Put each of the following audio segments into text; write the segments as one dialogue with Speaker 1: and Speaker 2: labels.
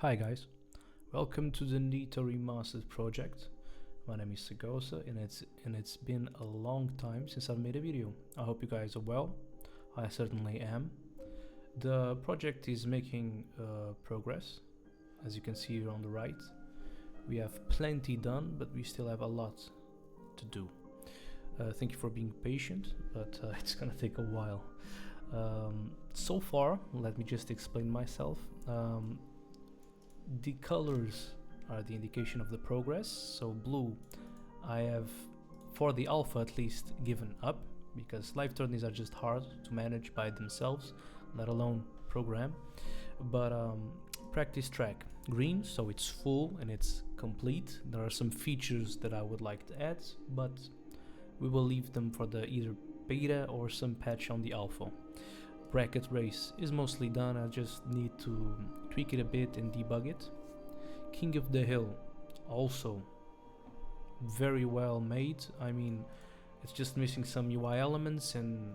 Speaker 1: Hi guys, welcome to the Nitto Remastered project. My name is Sagosa and it's been a long time since I've made a video. I hope you guys are well. I certainly am. The project is making progress, as you can see here on the right. We have plenty done, but we still have a lot to do. Thank you for being patient, but it's gonna take a while. So far, let me just explain myself. The colors are the indication of the progress. So blue, I have, for the alpha at least, given up, because live tourneys are just hard to manage by themselves, let alone program. But practice track, green, so it's full and it's complete. There are some features that I would like to add, but we will leave them for the either beta or some patch on the alpha. Bracket race is mostly done, I just need to tweak it a bit and debug it. King of the Hill, also very well made. I mean, it's just missing some UI elements and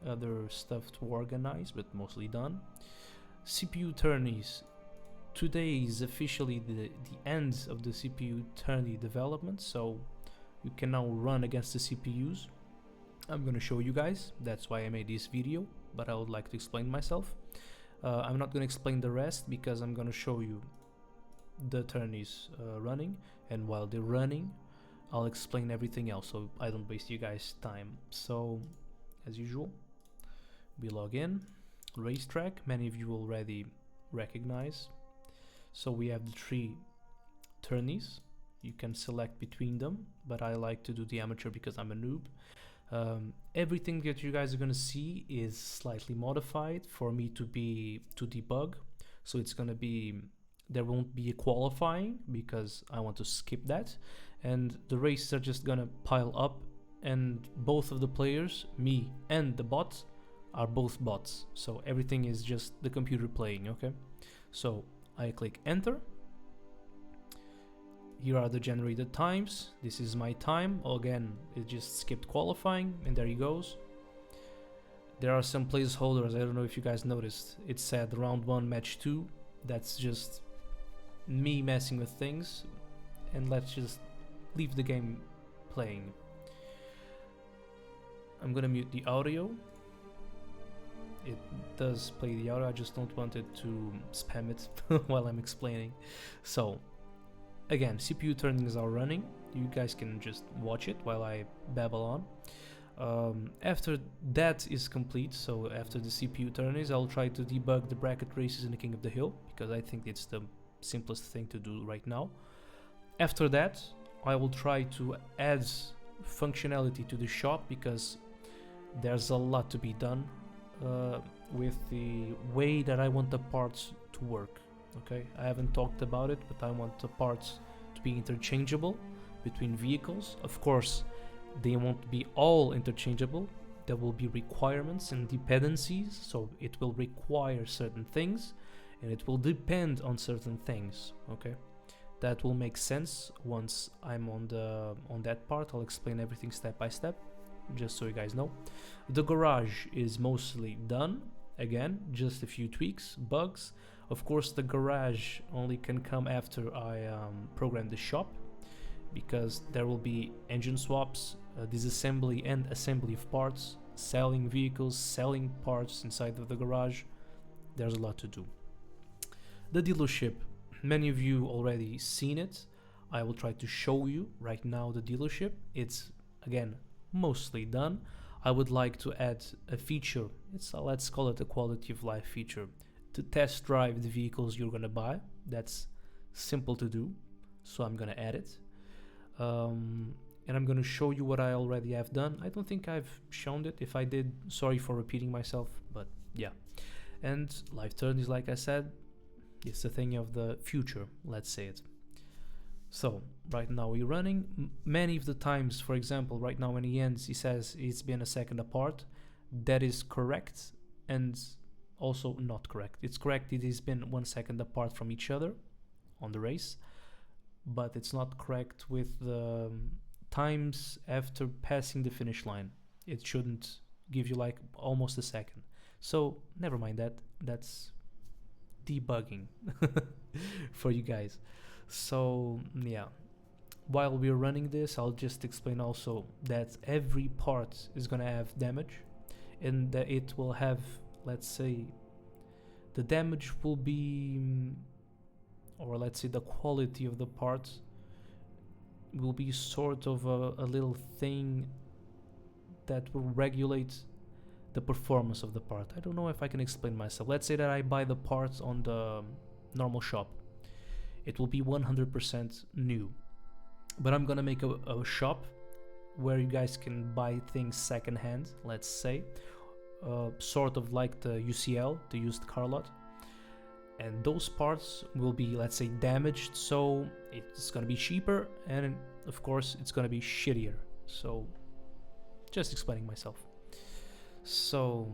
Speaker 1: other stuff to organize, but mostly done. CPU Tourneys, today is officially the end of the CPU Tourney development, so you can now run against the CPUs. I'm gonna show you guys, that's why I made this video, but I would like to explain myself. I'm not gonna explain the rest because I'm gonna show you the tourneys running, and while they're running I'll explain everything else so I don't waste you guys time. So as usual, we log in. Racetrack, many of you already recognize. So we have the three tourneys, you can select between them, but I like to do the amateur because I'm a noob. Everything that you guys are gonna see is slightly modified for me to debug. So it's gonna be, there won't be a qualifying because I want to skip that, and the races are just gonna pile up, and both of the players, me and the bot, are both bots, so everything is just the computer playing. Okay, so I click enter. Here are the generated times. This is my time. Again, it just skipped qualifying, and there he goes. There are some placeholders, I don't know if you guys noticed. It said round 1, match 2. That's just me messing with things, and let's just leave the game playing. I'm gonna mute the audio. It does play the audio, I just don't want it to spam it while I'm explaining. So again, CPU turnings are running. You guys can just watch it while I babble on. After that is complete, so after the CPU turnings, I'll try to debug the bracket races in the King of the Hill, because I think it's the simplest thing to do right now. After that, I will try to add functionality to the shop, because there's a lot to be done with the way that I want the parts to work. Okay, I haven't talked about it, but I want the parts to be interchangeable between vehicles. Of course, they won't be all interchangeable. There will be requirements and dependencies, so it will require certain things and it will depend on certain things. Okay, that will make sense once I'm on that part. I'll explain everything step by step, just so you guys know. The garage is mostly done. Again, just a few tweaks, bugs. Of course, the garage only can come after I program the shop, because there will be engine swaps, disassembly and assembly of parts, selling vehicles, selling parts inside of the garage. There's a lot to do. The dealership, many of you already seen it. I will try to show you right now the dealership. It's, again, mostly done. I would like to add a feature. Let's call it a quality of life feature, to test drive the vehicles you're gonna buy. That's simple to do, so I'm gonna add it. And I'm gonna show you what I already have done. I don't think I've shown it. If I did, sorry for repeating myself, but yeah. And live tourneys, like I said, it's a thing of the future, let's say it. So right now we're running. Many of the times, for example, right now when he ends, he says it's been a second apart. That is correct, and also not correct. It's correct, it has been 1 second apart from each other on the race, but it's not correct with the times after passing the finish line. It shouldn't give you like almost a second. So never mind that. That's debugging for you guys. So yeah, while we're running this, I'll just explain also that every part is gonna have damage, and that it will have, let's say, the damage will be, or let's say the quality of the parts will be sort of a little thing that will regulate the performance of the part. I don't know if I can explain myself. Let's say that I buy the parts on the normal shop. It will be 100% new. But I'm gonna make a shop where you guys can buy things secondhand, let's say. Sort of like the UCL, the used car lot. And those parts will be, let's say, damaged, so it's gonna be cheaper, and of course it's gonna be shittier. So just explaining myself. So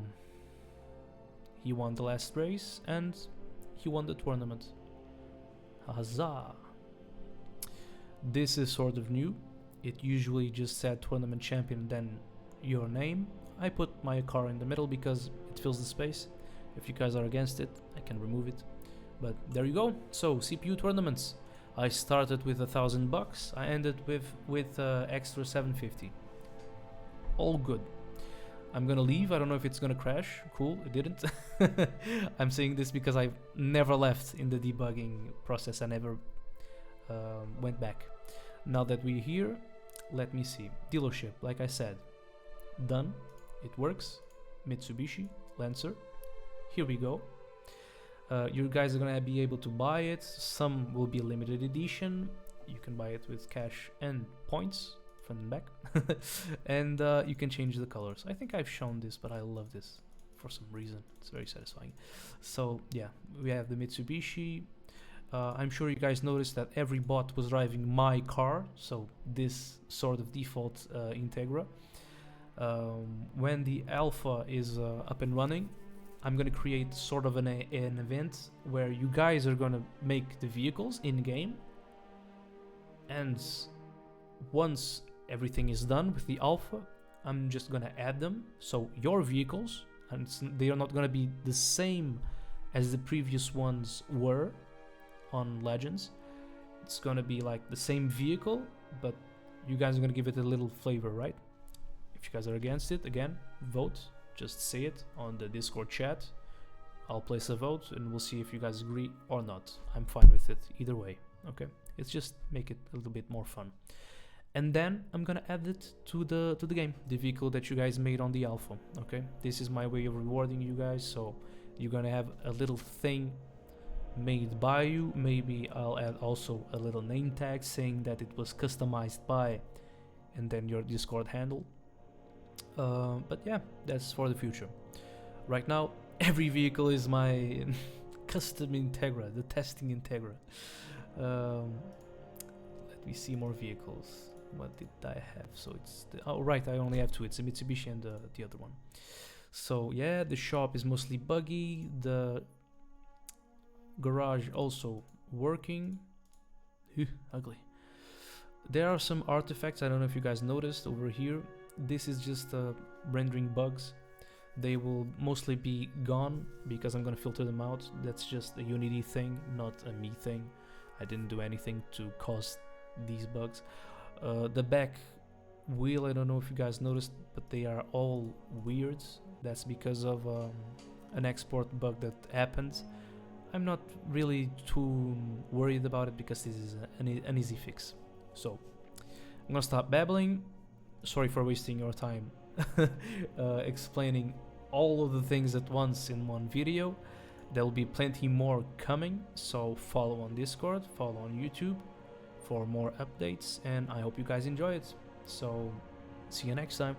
Speaker 1: he won the last race and he won the tournament. Huzzah! This is sort of new. It usually just said tournament champion, then your name. I put my car in the middle because it fills the space. If you guys are against it, I can remove it. But there you go. So CPU tournaments. I started with $1,000. I ended with extra 750. All good. I'm gonna leave. I don't know if it's gonna crash. Cool, it didn't. I'm saying this because I've never left in the debugging process. I never went back. Now that we're here, let me see. Dealership, like I said, done. It works. Mitsubishi Lancer. Here we go. You guys are gonna be able to buy it. Some will be limited edition. You can buy it with cash and points, front and back. And you can change the colors. I think I've shown this, but I love this for some reason. It's very satisfying. So yeah, we have the Mitsubishi. I'm sure you guys noticed that every bot was driving my car, so this sort of default Integra. When the alpha is up and running, I'm gonna create sort of an event where you guys are gonna make the vehicles in game, and once everything is done with the alpha, I'm just gonna add them. So your vehicles, and they are not gonna be the same as the previous ones were on Legends. It's gonna be like the same vehicle, but you guys are gonna give it a little flavor, right? If you guys are against it, again, vote. Just say it on the Discord chat. I'll place a vote and we'll see if you guys agree or not. I'm fine with it either way. Okay, it's just make it a little bit more fun. And then I'm gonna add it to the game, the vehicle that you guys made on the alpha. Okay, this is my way of rewarding you guys. So you're gonna have a little thing made by you. Maybe I'll add also a little name tag saying that it was customized by, and then your Discord handle. But yeah, that's for the future. Right now, every vehicle is my custom Integra, the testing Integra. Let me see more vehicles. What did I have? So it's oh right, I only have two. It's a Mitsubishi and the other one. So yeah, the shop is mostly buggy. The garage also working. Ugly. There are some artifacts. I don't know if you guys noticed over here. This is just rendering bugs. They will mostly be gone because I'm gonna filter them out. That's just a Unity thing, not a me thing. I didn't do anything to cause these bugs. The back wheel, I don't know if you guys noticed, but they are all weird. That's because of an export bug that happened. I'm not really too worried about it because this is an easy fix. So I'm gonna stop babbling. Sorry for wasting your time explaining all of the things at once in one video. There will be plenty more coming, so follow on Discord, follow on YouTube for more updates, and I hope you guys enjoy it. So see you next time.